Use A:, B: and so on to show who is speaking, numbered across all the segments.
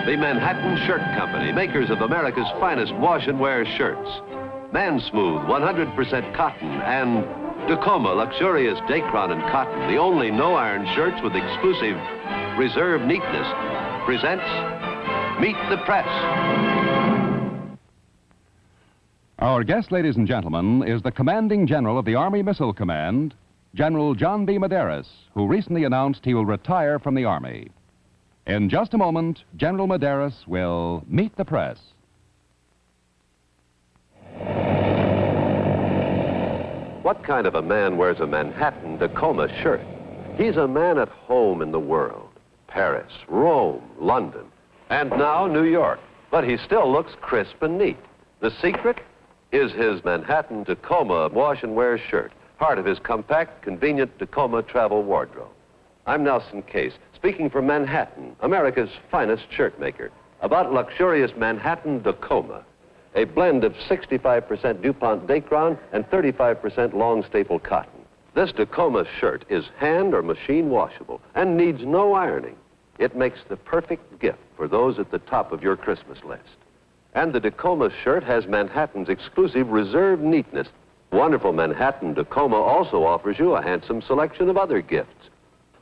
A: The Manhattan Shirt Company, makers of America's finest wash and wear shirts. Man Smooth, 100% cotton, and Tacoma, luxurious Dacron and cotton, the only no-iron shirts with exclusive reserve neatness, presents Meet the Press.
B: Our guest, ladies and gentlemen, is the Commanding General of the Army Missile Command, General John B. Medaris, who recently announced he will retire from the Army. In just a moment, General Medaris will meet the press.
A: What kind of a man wears a Manhattan Tacoma shirt? He's a man at home in the world. Paris, Rome, London, and now New York. But he still looks crisp and neat. The secret is his Manhattan Tacoma wash and wear shirt, part of his compact, convenient Tacoma travel wardrobe. I'm Nelson Case, speaking for Manhattan, America's finest shirt maker, about luxurious Manhattan Tacoma, a blend of 65% DuPont Dacron and 35% long staple cotton. This Tacoma shirt is hand or machine washable and needs no ironing. It makes the perfect gift for those at the top of your Christmas list. And the Tacoma shirt has Manhattan's exclusive reserve neatness. Wonderful Manhattan Tacoma also offers you a handsome selection of other gifts.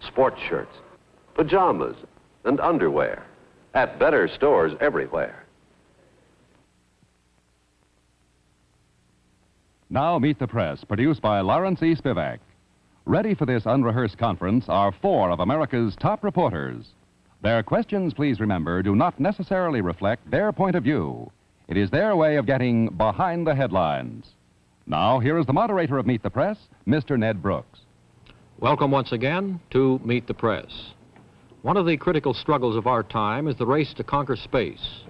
A: Sports shirts, pajamas, and underwear at better stores everywhere.
B: Now Meet the Press, produced by Lawrence E. Spivak. Ready for this unrehearsed conference are four of America's top reporters. Their questions, please remember, do not necessarily reflect their point of view. It is their way of getting behind the headlines. Now, here is the moderator of Meet the Press, Mr. Ned Brooks.
C: Welcome once again to Meet the Press. One of the critical struggles of our time is the race to conquer space.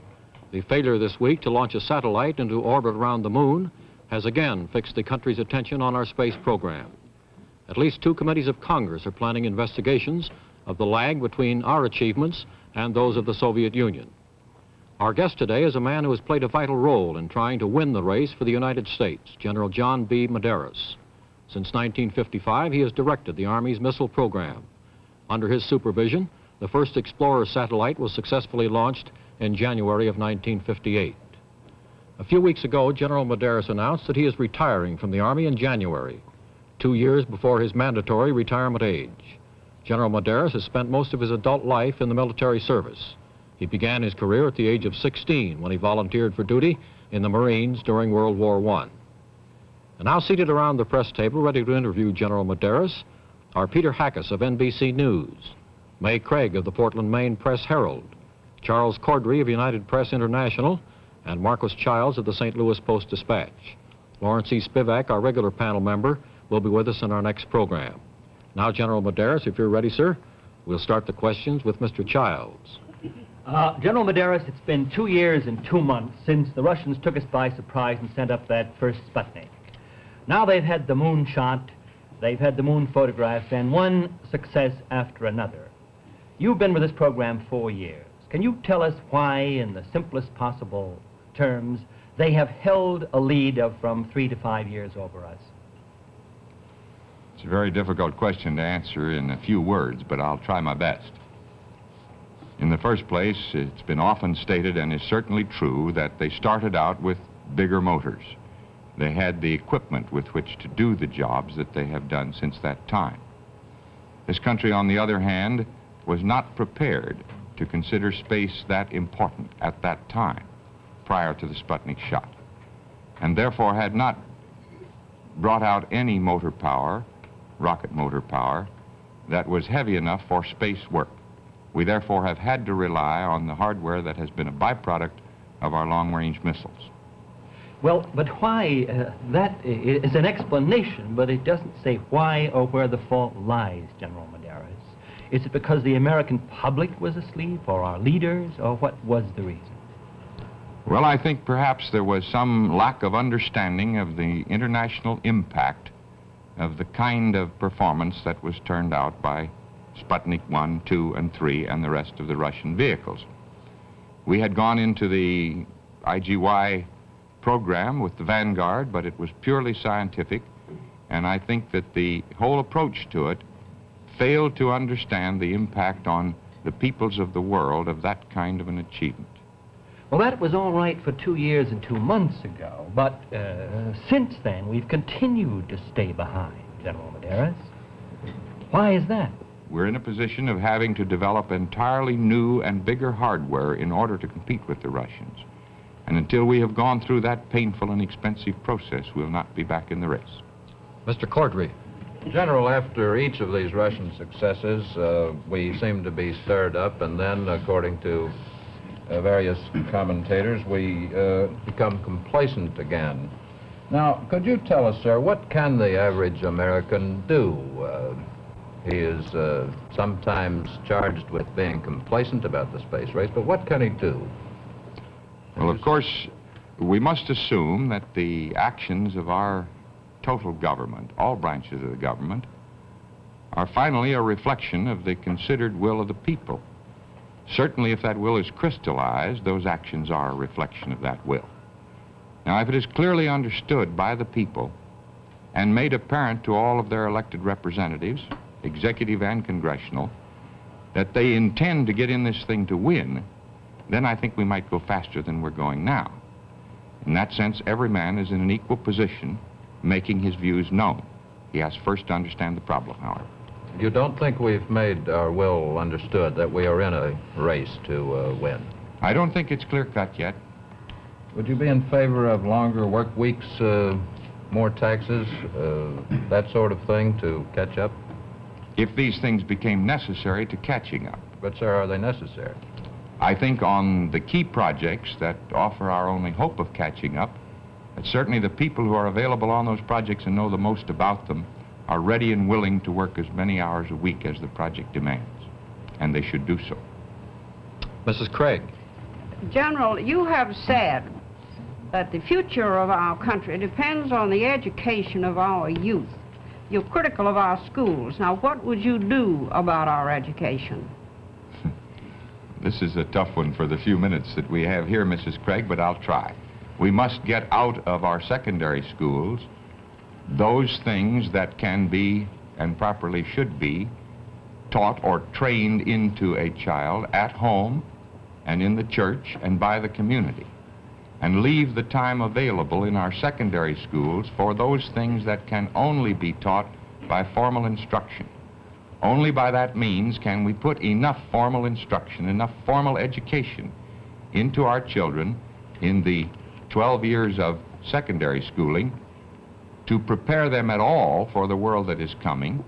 C: The failure this week to launch a satellite into orbit around the moon has again fixed the country's attention on our space program. At least two committees of Congress are planning investigations of the lag between our achievements and those of the Soviet Union. Our guest today is a man who has played a vital role in trying to win the race for the United States, General John B. Medaris. Since 1955, he has directed the Army's missile program. Under his supervision, the first Explorer satellite was successfully launched in January of 1958. A few weeks ago, General Medaris announced that he is retiring from the Army in January, 2 years before his mandatory retirement age. General Medaris has spent most of his adult life in the military service. He began his career at the age of 16 when he volunteered for duty in the Marines during World War I. And now seated around the press table, ready to interview General Medaris, are Peter Hackus of NBC News, May Craig of the Portland, Maine Press Herald, Charles Cordry of United Press International, and Marcus Childs of the St. Louis Post-Dispatch. Lawrence E. Spivak, our regular panel member, will be with us in our next program. Now, General Medaris, if you're ready, sir, we'll start the questions with Mr. Childs.
D: General Medaris, it's been 2 years and 2 months since the Russians took us by surprise and sent up that first Sputnik. Now they've had the moon shot, they've had the moon photographed, and one success after another. You've been with this program 4 years. Can you tell us why, in the simplest possible terms, they have held a lead of from 3 to 5 years over us?
E: It's a very difficult question to answer in a few words, but I'll try my best. In the first place, it's been often stated, and is certainly true, that they started out with bigger motors. They had the equipment with which to do the jobs that they have done since that time. This country, on the other hand, was not prepared to consider space that important at that time, prior to the Sputnik shot, and therefore had not brought out any motor power, rocket motor power, that was heavy enough for space work. We therefore have had to rely on the hardware that has been a byproduct of our long-range missiles.
D: Well, but why? That is an explanation, but it doesn't say why or where the fault lies, General Medaris. Is it because the American public was asleep, or our leaders, or what was the reason?
E: Well, I think perhaps there was some lack of understanding of the international impact of the kind of performance that was turned out by Sputnik 1, 2, and 3, and the rest of the Russian vehicles. We had gone into the IGY program with the Vanguard, but it was purely scientific, and I think that the whole approach to it failed to understand the impact on the peoples of the world of that kind of an achievement.
D: Well, that was all right for 2 years and 2 months ago, but since then we've continued to stay behind, General Medaris. Why is that?
E: We're in a position of having to develop entirely new and bigger hardware in order to compete with the Russians. And until we have gone through that painful and expensive process, we'll not be back in the race.
C: Mr. Cordry.
F: General, after each of these Russian successes, we seem to be stirred up, and then, according to various commentators, we become complacent again. Now, could you tell us, sir, what can the average American do? He is sometimes charged with being complacent about the space race, but what can he do?
E: Well, of course, we must assume that the actions of our total government, all branches of the government, are finally a reflection of the considered will of the people. Certainly, if that will is crystallized, those actions are a reflection of that will. Now, if it is clearly understood by the people and made apparent to all of their elected representatives, executive and congressional, that they intend to get in this thing to win, then I think we might go faster than we're going now. In that sense, every man is in an equal position making his views known. He has first to understand the problem, however.
F: You don't think we've made our will understood, that we are in a race to win?
E: I don't think it's clear-cut yet.
F: Would you be in favor of longer work weeks, more taxes, that sort of thing to catch up?
E: If these things became necessary to catching up.
F: But, sir, are they necessary?
E: I think on the key projects that offer our only hope of catching up, that certainly the people who are available on those projects and know the most about them are ready and willing to work as many hours a week as the project demands, and they should do so.
C: Mrs. Craig.
G: General, you have said that the future of our country depends on the education of our youth. You're critical of our schools. Now, what would you do about our education?
E: This is a tough one for the few minutes that we have here, Mrs. Craig, but I'll try. We must get out of our secondary schools those things that can be and properly should be taught or trained into a child at home and in the church and by the community, and leave the time available in our secondary schools for those things that can only be taught by formal instruction. Only by that means can we put enough formal instruction, enough formal education into our children in the 12 years of secondary schooling to prepare them at all for the world that is coming,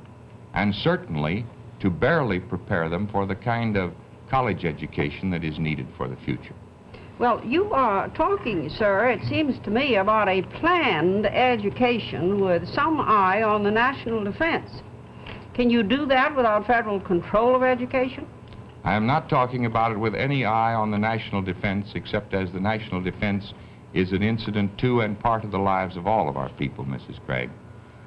E: and certainly to barely prepare them for the kind of college education that is needed for the future.
G: Well, you are talking, sir, it seems to me, about a planned education with some eye on the national defense. Can you do that without federal control of education?
E: I am not talking about it with any eye on the national defense, except as the national defense is an incident to and part of the lives of all of our people, Mrs. Craig.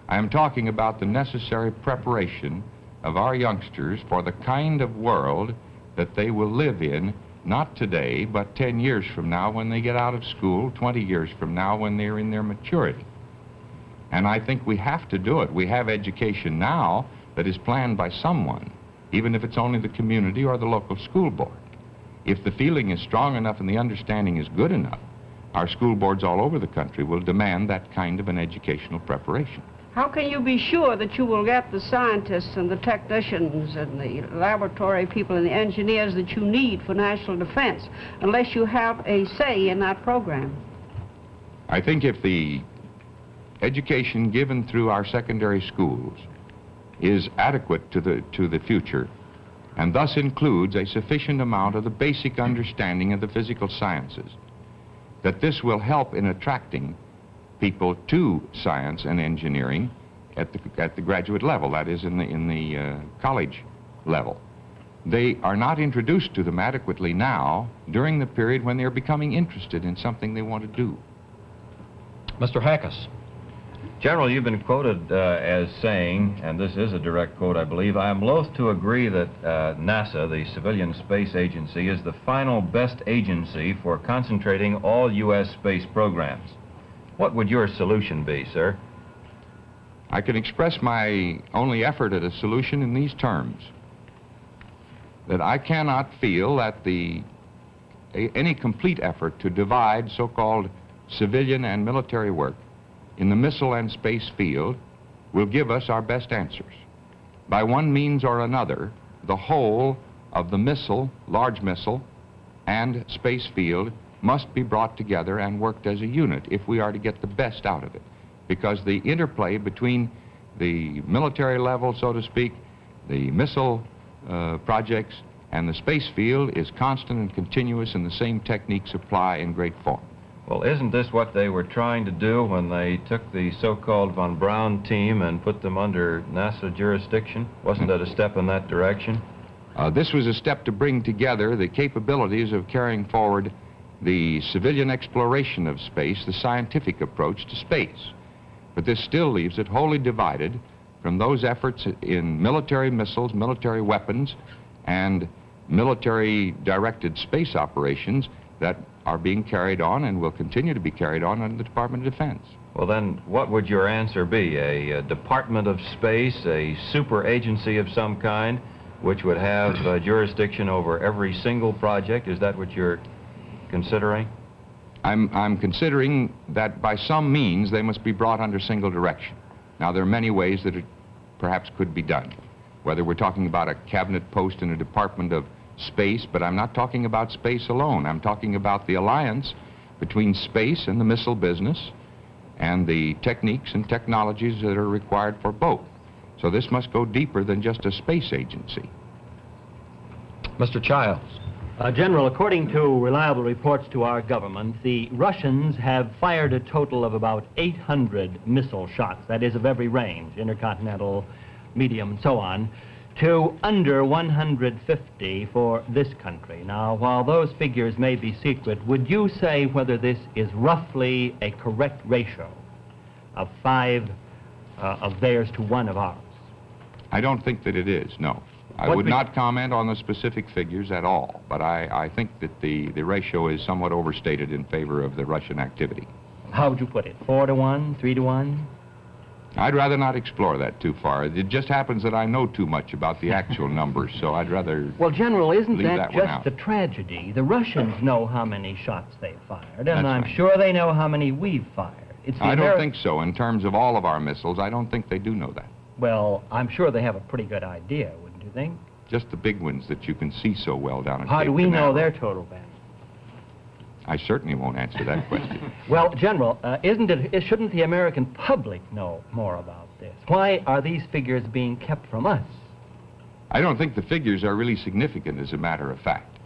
E: I am talking about the necessary preparation of our youngsters for the kind of world that they will live in, not today, but 10 years from now when they get out of school, 20 years from now when they're in their maturity. And I think we have to do it. We have education now that is planned by someone, even if it's only the community or the local school board. If the feeling is strong enough and the understanding is good enough, our school boards all over the country will demand that kind of an educational preparation.
G: How can you be sure that you will get the scientists and the technicians and the laboratory people and the engineers that you need for national defense unless you have a say in that program?
E: I think if the education given through our secondary schools is adequate to the future, and thus includes a sufficient amount of the basic understanding of the physical sciences, that this will help in attracting people to science and engineering at the graduate level, that is, in the college level. They are not introduced to them adequately now during the period when they're becoming interested in something they want to do.
C: Mr. Hackus.
H: General, you've been quoted as saying, and this is a direct quote, I believe, I am loath to agree that NASA, the civilian space agency, is the final best agency for concentrating all U.S. space programs. What would your solution be, sir?
E: I can express my only effort at a solution in these terms. that I cannot feel that any complete effort to divide so-called civilian and military work in the missile and space field will give us our best answers. By one means or another, the whole of the missile, large missile, and space field must be brought together and worked as a unit if we are to get the best out of it. Because the interplay between the military level, so to speak, the missile projects, and the space field is constant and continuous, and the same techniques apply in great form.
H: Well, isn't this what they were trying to do when they took the so-called von Braun team and put them under NASA jurisdiction? Wasn't that a step in that direction?
E: This was a step to bring together the capabilities of carrying forward the civilian exploration of space, the scientific approach to space. But this still leaves it wholly divided from those efforts in military missiles, military weapons, and military-directed space operations that are being carried on and will continue to be carried on under the Department of Defense.
H: Well, then, what would your answer be? A Department of Space, a super agency of some kind, which would have jurisdiction over every single project? Is that what you're considering?
E: I'm considering that by some means they must be brought under single direction. Now, there are many ways that it perhaps could be done. Whether we're talking about a cabinet post in a Department of Space, but I'm not talking about space alone. I'm talking about the alliance between space and the missile business and the techniques and technologies that are required for both. So this must go deeper than just a space agency.
C: Mr. Childs.
D: General, according to reliable reports to our government, the Russians have fired a total of about 800 missile shots, that is of every range, intercontinental, medium, and so on, to under 150 for this country. Now, while those figures may be secret, would you say whether this is roughly a correct ratio of 5 of theirs to 1 of ours?
E: I don't think that it is, no. I would not comment on the specific figures at all, but I think that the ratio is somewhat overstated in favor of the Russian activity.
D: How would you put it? 4 to 1, 3 to 1?
E: I'd rather not explore that too far. It just happens that I know too much about the actual numbers, so I'd rather
D: Well, General, isn't
E: leave
D: that
E: that one
D: just
E: out.
D: the tragedy? The Russians know how many shots they've fired, and
E: That's
D: I'm
E: right.
D: sure they know how many we've fired. It's the
E: I don't think so. In terms of all of our missiles, I don't think they do know that.
D: Well, I'm sure they have a pretty good idea, wouldn't you think?
E: Just the big ones that you can see so well down at
D: How
E: Cape
D: do we know
E: Canaveral.
D: their total damage?
E: I certainly won't answer that question.
D: Well, General, shouldn't the American public know more about this? Why are these figures being kept from us?
E: I don't think the figures are really significant, as a matter of fact.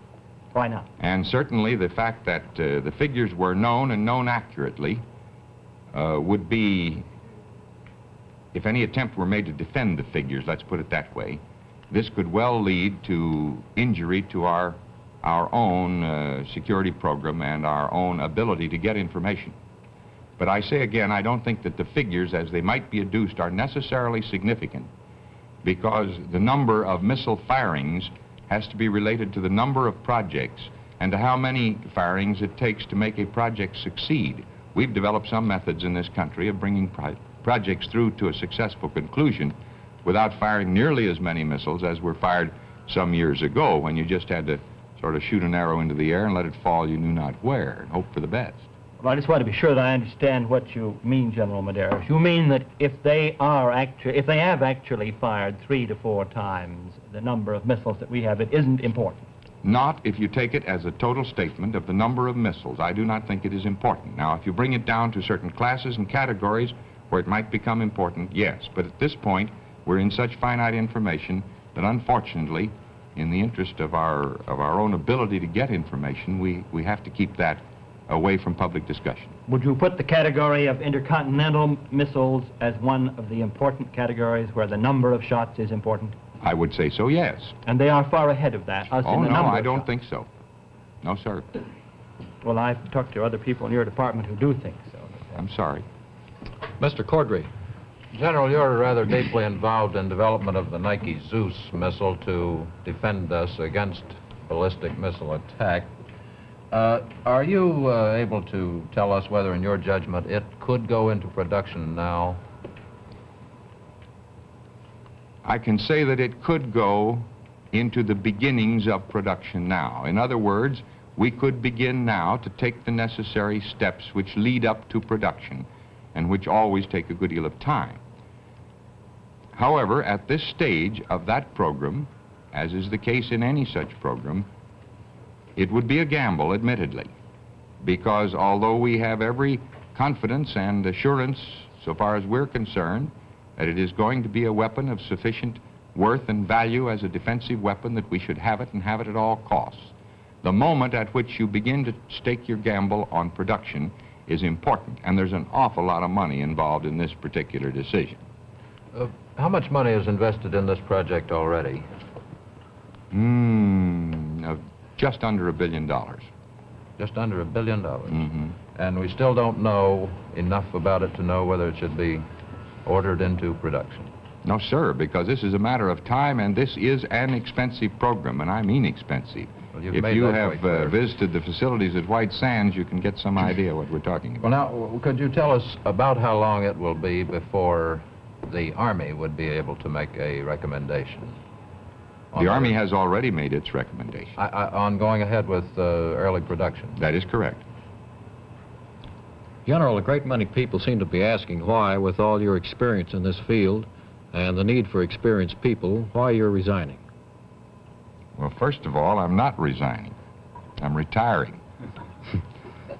D: Why not?
E: And certainly the fact that the figures were known and known accurately would be, if any attempt were made to defend the figures, let's put it that way, this could well lead to injury to our own security program and our own ability to get information. But I say again, I don't think that the figures, as they might be adduced, are necessarily significant, because the number of missile firings has to be related to the number of projects and to how many firings it takes to make a project succeed. We've developed some methods in this country of bringing projects through to a successful conclusion without firing nearly as many missiles as were fired some years ago, when you just had to sort of shoot an arrow into the air and let it fall you knew not where and hope for the best.
D: Well, I just want to be sure that I understand what you mean, General Medaris. You mean that if they have actually fired 3 to 4 times the number of missiles that we have, it isn't important?
E: Not if you take it as a total statement of the number of missiles. I do not think it is important. Now, if you bring it down to certain classes and categories where it might become important, yes. But at this point, we're in such finite information that unfortunately, in the interest of our own ability to get information, we have to keep that away from public discussion.
D: Would you put the category of intercontinental missiles as one of the important categories where the number of shots is important?
E: I would say so, yes.
D: And they are far ahead of that, us
E: Oh,
D: in the
E: no,
D: number
E: I
D: of
E: don't
D: shots.
E: think so. No, sir.
D: Well, I've talked to other people in your department who do think so.
E: I'm sorry.
C: Mr. Cordray.
F: General, you're rather deeply involved in development of the Nike Zeus missile to defend us against ballistic missile attack. Are you able to tell us whether, in your judgment, it could go into production now?
E: I can say that it could go into the beginnings of production now. In other words, we could begin now to take the necessary steps which lead up to production and which always take a good deal of time. However, at this stage of that program, as is the case in any such program, it would be a gamble, admittedly, because although we have every confidence and assurance, so far as we're concerned, that it is going to be a weapon of sufficient worth and value as a defensive weapon, that we should have it and have it at all costs. The moment at which you begin to stake your gamble on production is important, and there's an awful lot of money involved in this particular decision.
F: How much money is invested in this project already?
E: Just under $1 billion.
F: Just under $1 billion.
E: Mm-hmm.
F: And we still don't know enough about it to know whether it should be ordered into production.
E: No, sir, because this is a matter of time, and this is an expensive program, and I mean expensive.
F: Well, you've
E: if
F: made
E: you
F: that
E: have
F: quite clear.
E: visited the facilities at White Sands, you can get some idea what we're talking about.
F: Well, now, could you tell us about how long it will be before the Army would be able to make a recommendation?
E: The Army has already made its recommendation.
F: On going ahead with early production?
E: That is correct.
C: General, a great many people seem to be asking why, with all your experience in this field and the need for experienced people, why you're resigning.
E: Well, first of all, I'm not resigning. I'm retiring.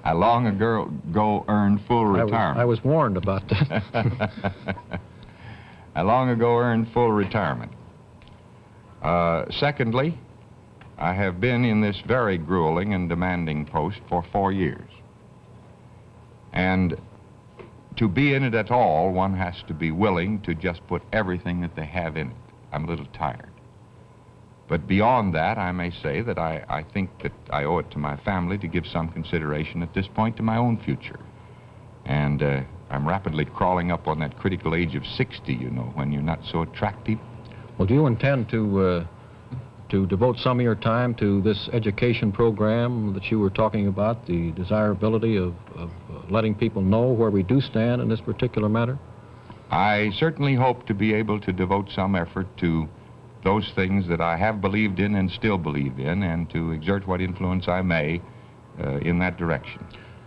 E: I long ago earned full retirement.
C: I was warned about that.
E: I long ago earned full retirement. Secondly, I have been in this very grueling and demanding post for 4 years. And to be in it at all, one has to be willing to just put everything that they have in it. I'm a little tired. But beyond that, I may say that I think that I owe it to my family to give some consideration at this point to my own future. And I'm rapidly crawling up on that critical age of 60, you know, when you're not so attractive.
C: Well, do you intend to devote some of your time to this education program that you were talking about, the desirability of letting people know where we do stand in this particular matter?
E: I certainly hope to be able to devote some effort to those things that I have believed in and still believe in, and to exert what influence I may in that direction.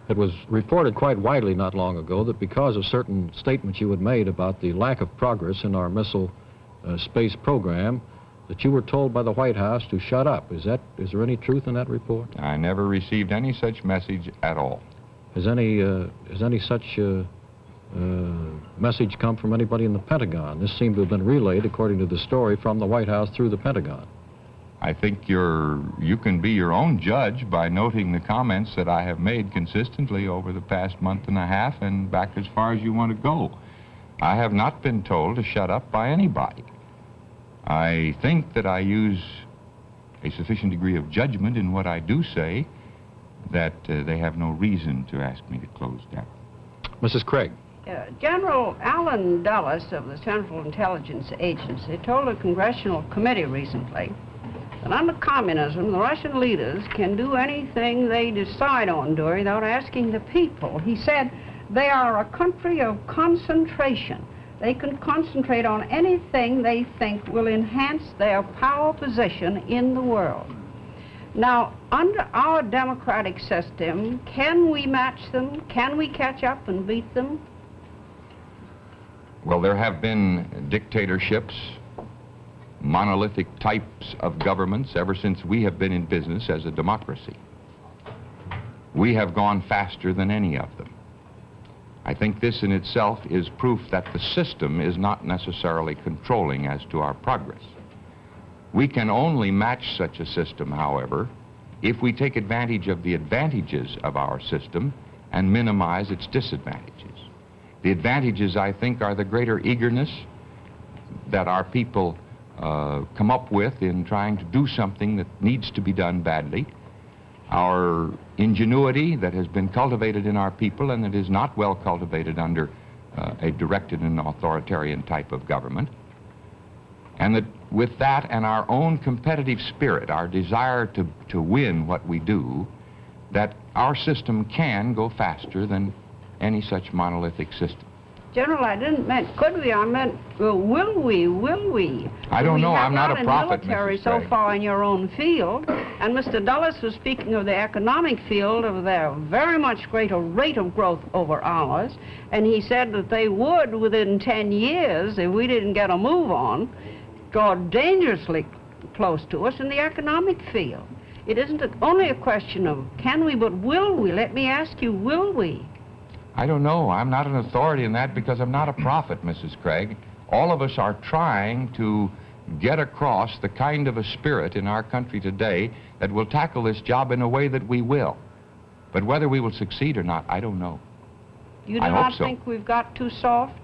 C: It was reported quite widely not long ago that because of certain statements you had made about the lack of progress in our missile space program, that you were told by the White House to shut up. Is there any truth in that report?
E: I never received any such message at all.
C: Has any such message come from anybody in the Pentagon? This seemed to have been relayed, according to the story, from the White House through the Pentagon.
E: I think you can be your own judge by noting the comments that I have made consistently over the past month and a half and back as far as you want to go. I have not been told to shut up by anybody. I think that I use a sufficient degree of judgment in what I do say that they have no reason to ask me to close down.
C: Mrs. Craig.
G: General Allen Dulles of the Central Intelligence Agency told a congressional committee recently that under communism, the Russian leaders can do anything they decide on doing without asking the people. He said they are a country of concentration. They can concentrate on anything they think will enhance their power position in the world. Now, under our democratic system, can we match them? Can we catch up and beat them?
E: Well, there have been dictatorships, monolithic types of governments ever since we have been in business as a democracy. We have gone faster than any of them. I think this in itself is proof that the system is not necessarily controlling as to our progress. We can only match such a system, however, if we take advantage of the advantages of our system and minimize its disadvantages. The advantages, I think, are the greater eagerness that our people come up with in trying to do something that needs to be done badly, our ingenuity that has been cultivated in our people and that is not well cultivated under a directed and authoritarian type of government, and that with that and our own competitive spirit, our desire to win what we do, that our system can go faster than any such monolithic system.
G: General, I didn't mean could we, I meant will we, will we?
E: I don't know, I'm not a prophet,
G: military
E: Mrs.
G: so
E: Craig.
G: far in your own field, and Mr. Dulles was speaking of the economic field of their very much greater rate of growth over ours, and he said that they would, within 10 years, if we didn't get a move on, draw dangerously close to us in the economic field. It isn't only a question of can we, but will we? Let me ask you, will we?
E: I don't know. I'm not an authority in that because I'm not a prophet, Mrs. Craig. All of us are trying to get across the kind of a spirit in our country today that will tackle this job in a way that we will. But whether we will succeed or not, I don't know.
G: You do
E: I
G: not
E: hope so.
G: think we've got too soft?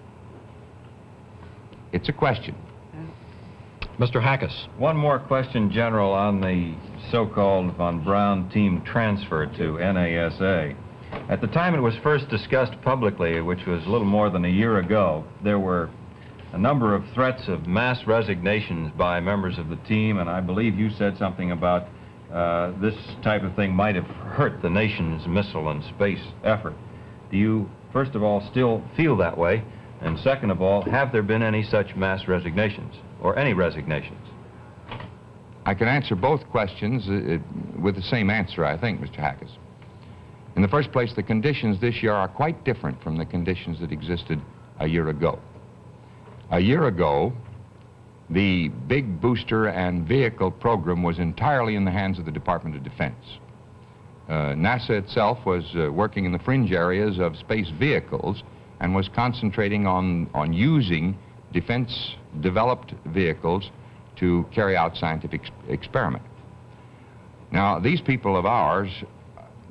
E: It's a question.
C: Mr. Hackus.
H: One more question, General, on the so-called von Braun team transfer to NASA. At the time it was first discussed publicly, which was a little more than a year ago, there were a number of threats of mass resignations by members of the team, and I believe you said something about this type of thing might have hurt the nation's missile and space effort. Do you, first of all, still feel that way? And second of all, have there been any such mass resignations, or any resignations?
E: I can answer both questions with the same answer, I think, Mr. Hackus. In the first place, the conditions this year are quite different from the conditions that existed a year ago. A year ago, the big booster and vehicle program was entirely in the hands of the Department of Defense. NASA itself was working in the fringe areas of space vehicles and was concentrating on using defense-developed vehicles to carry out scientific experiment. Now, these people of ours,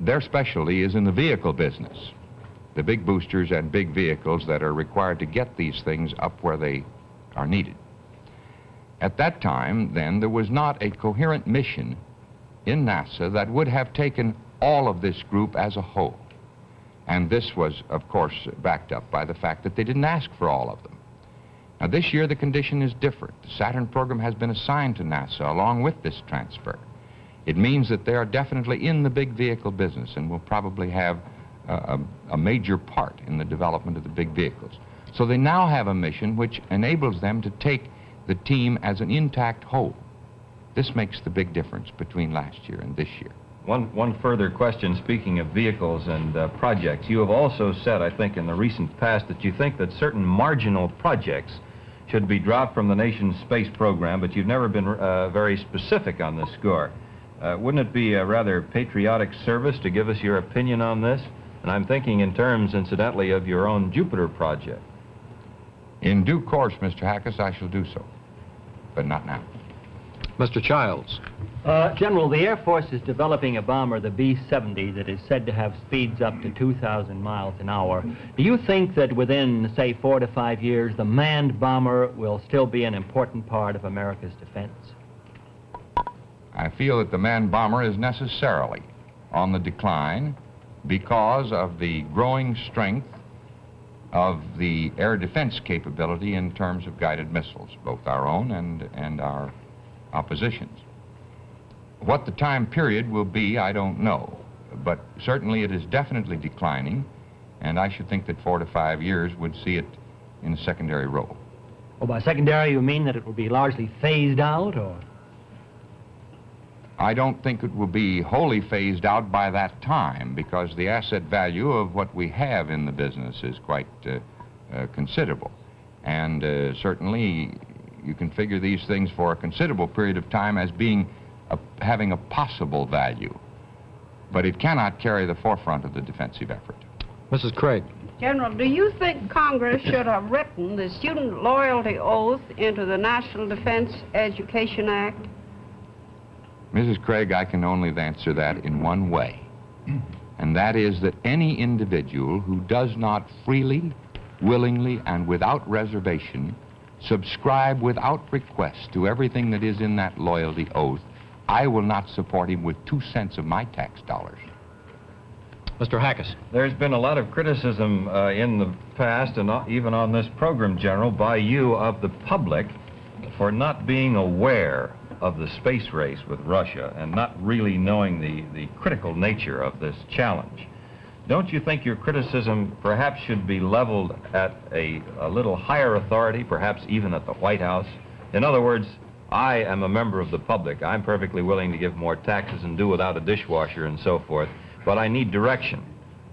E: their specialty is in the vehicle business, the big boosters and big vehicles that are required to get these things up where they are needed. At that time, then, there was not a coherent mission in NASA that would have taken all of this group as a whole. And this was, of course, backed up by the fact that they didn't ask for all of them. Now, this year, the condition is different. The Saturn program has been assigned to NASA along with this transfer. It means that they are definitely in the big vehicle business and will probably have a major part in the development of the big vehicles. So they now have a mission which enables them to take the team as an intact whole. This makes the big difference between last year and this year.
H: One further question, speaking of vehicles and projects. You have also said, I think, in the recent past that you think that certain marginal projects should be dropped from the nation's space program, but you've never been very specific on this score. Wouldn't it be a rather patriotic service to give us your opinion on this? And I'm thinking in terms, incidentally, of your own Jupiter project.
E: In due course, Mr. Hackus, I shall do so, but not now.
C: Mr. Childs.
D: General, the Air Force is developing a bomber, the B-70, that is said to have speeds up to 2,000 miles an hour. Do you think that within, say, 4 to 5 years, the manned bomber will still be an important part of America's defense?
E: I feel that the manned bomber is necessarily on the decline because of the growing strength of the air defense capability in terms of guided missiles, both our own and our opposition's. What the time period will be, I don't know, but certainly it is definitely declining, and I should think that 4 to 5 years would see it in a secondary role.
D: Oh, by secondary, you mean that it will be largely phased out, or?
E: I don't think it will be wholly phased out by that time because the asset value of what we have in the business is quite considerable. And certainly you can figure these things for a considerable period of time as being having a possible value. But it cannot carry the forefront of the defensive effort.
C: Mrs. Craig.
G: General, do you think Congress should have written the student loyalty oath into the National Defense Education Act?
E: Mrs. Craig, I can only answer that in one way, and that is that any individual who does not freely, willingly, and without reservation subscribe without request to everything that is in that loyalty oath, I will not support him with 2 cents of my tax dollars.
C: Mr. Hackus.
H: There's been a lot of criticism in the past and even on this program, General, by you of the public for not being aware of the space race with Russia and not really knowing the critical nature of this challenge. don't you think your criticism perhaps should be leveled at a little higher authority, perhaps even at the White House? In other words, I am a member of the public. I'm perfectly willing to give more taxes and do without a dishwasher and so forth, but I need direction.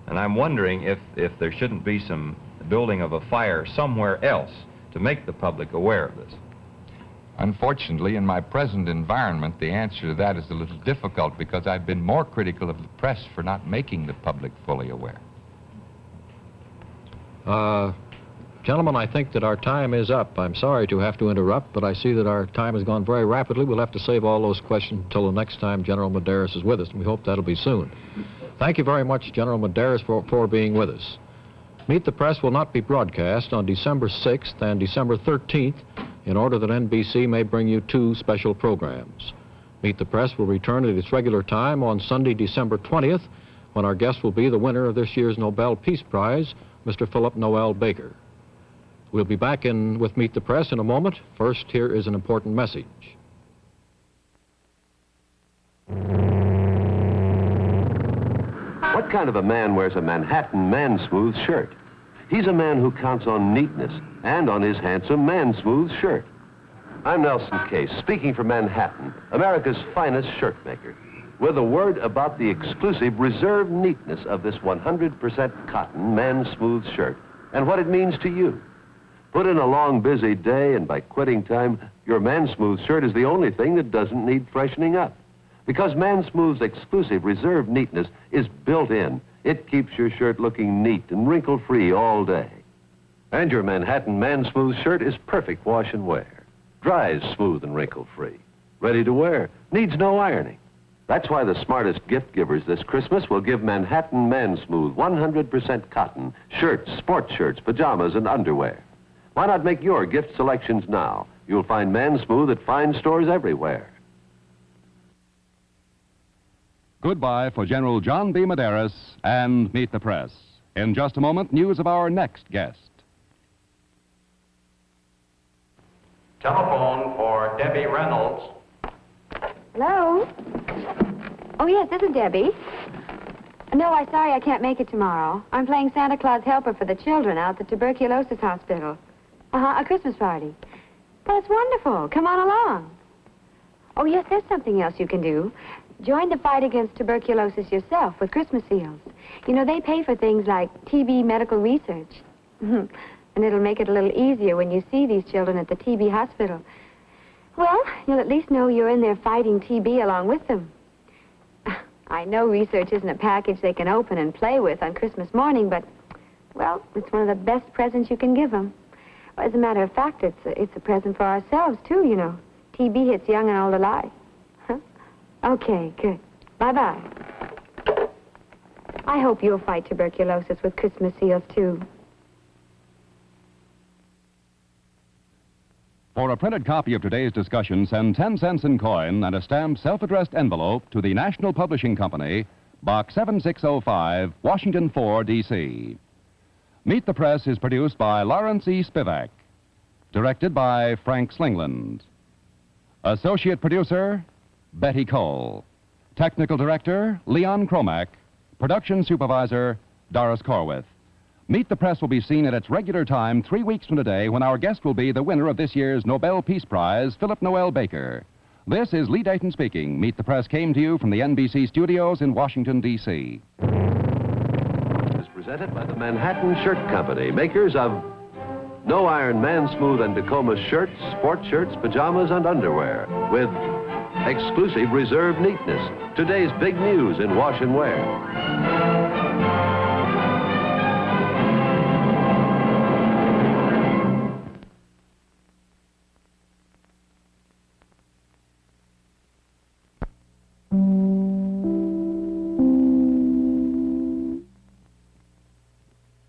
H: And I'm wondering if there shouldn't be some building of a fire somewhere else to make the public aware of this.
E: Unfortunately, in my present environment, the answer to that is a little difficult because I've been more critical of the press for not making the public fully aware.
C: Gentlemen, I think that our time is up. I'm sorry to have to interrupt, but I see that our time has gone very rapidly. We'll have to save all those questions until the next time General Medaris is with us, and we hope that'll be soon. Thank you very much, General Medaris, for being with us. Meet the Press will not be broadcast on December 6th and December 13th in order that NBC may bring you two special programs. Meet the Press will return at its regular time on Sunday, December 20th, when our guest will be the winner of this year's Nobel Peace Prize, Mr. Philip Noel Baker. We'll be back with Meet the Press in a moment. First, here is an important message.
A: What kind of a man wears a Manhattan man-smooth shirt? He's a man who counts on neatness and on his handsome man-smooth shirt. I'm Nelson Case, speaking for Manhattan, America's finest shirt maker, with a word about the exclusive reserved neatness of this 100% cotton man-smooth shirt and what it means to you. Put in a long, busy day, and by quitting time, your man-smooth shirt is the only thing that doesn't need freshening up. Because Man-Smooth's exclusive reserved neatness is built in. It keeps your shirt looking neat and wrinkle-free all day. And your Manhattan Man-Smooth shirt is perfect wash and wear. Dries smooth and wrinkle-free. Ready to wear. Needs no ironing. That's why the smartest gift givers this Christmas will give Manhattan Man-Smooth 100% cotton shirts, sports shirts, pajamas, and underwear. Why not make your gift selections now? You'll find Man-Smooth at fine stores everywhere.
B: Goodbye for General John B. Medaris and Meet the Press. In just a moment, news of our next guest.
I: Telephone for Debbie Reynolds.
J: Hello? Oh, yes, this is Debbie. No, I'm sorry I can't make it tomorrow. I'm playing Santa Claus helper for the children out at the tuberculosis hospital. A Christmas party. Well, it's wonderful. Come on along. Oh, yes, there's something else you can do. Join the fight against tuberculosis yourself with Christmas seals. You know, they pay for things like TB medical research. And it'll make it a little easier when you see these children at the TB hospital. Well, you'll at least know you're in there fighting TB along with them. I know research isn't a package they can open and play with on Christmas morning, but, well, it's one of the best presents you can give them. As a matter of fact, it's a present for ourselves, too, you know. TB hits young and old alike. Okay, good. Bye-bye. I hope you'll fight tuberculosis with Christmas seals, too.
B: For a printed copy of today's discussion, send 10 cents in coin and a stamped self-addressed envelope to the National Publishing Company, Box 7605, Washington 4, D.C. Meet the Press is produced by Lawrence E. Spivak. Directed by Frank Slingland. Associate producer, Betty Cole. Technical Director, Leon Cromack. Production Supervisor, Doris Corwith. Meet the Press will be seen at its regular time 3 weeks from today when our guest will be the winner of this year's Nobel Peace Prize, Philip Noel Baker. This is Lee Dayton speaking. Meet the Press came to you from the NBC studios in Washington, D.C.
A: Is presented by the Manhattan Shirt Company, makers of No Iron Man Smooth and Tacoma shirts, sport shirts, pajamas, and underwear with exclusive reserved neatness. Today's big news in wash and wear.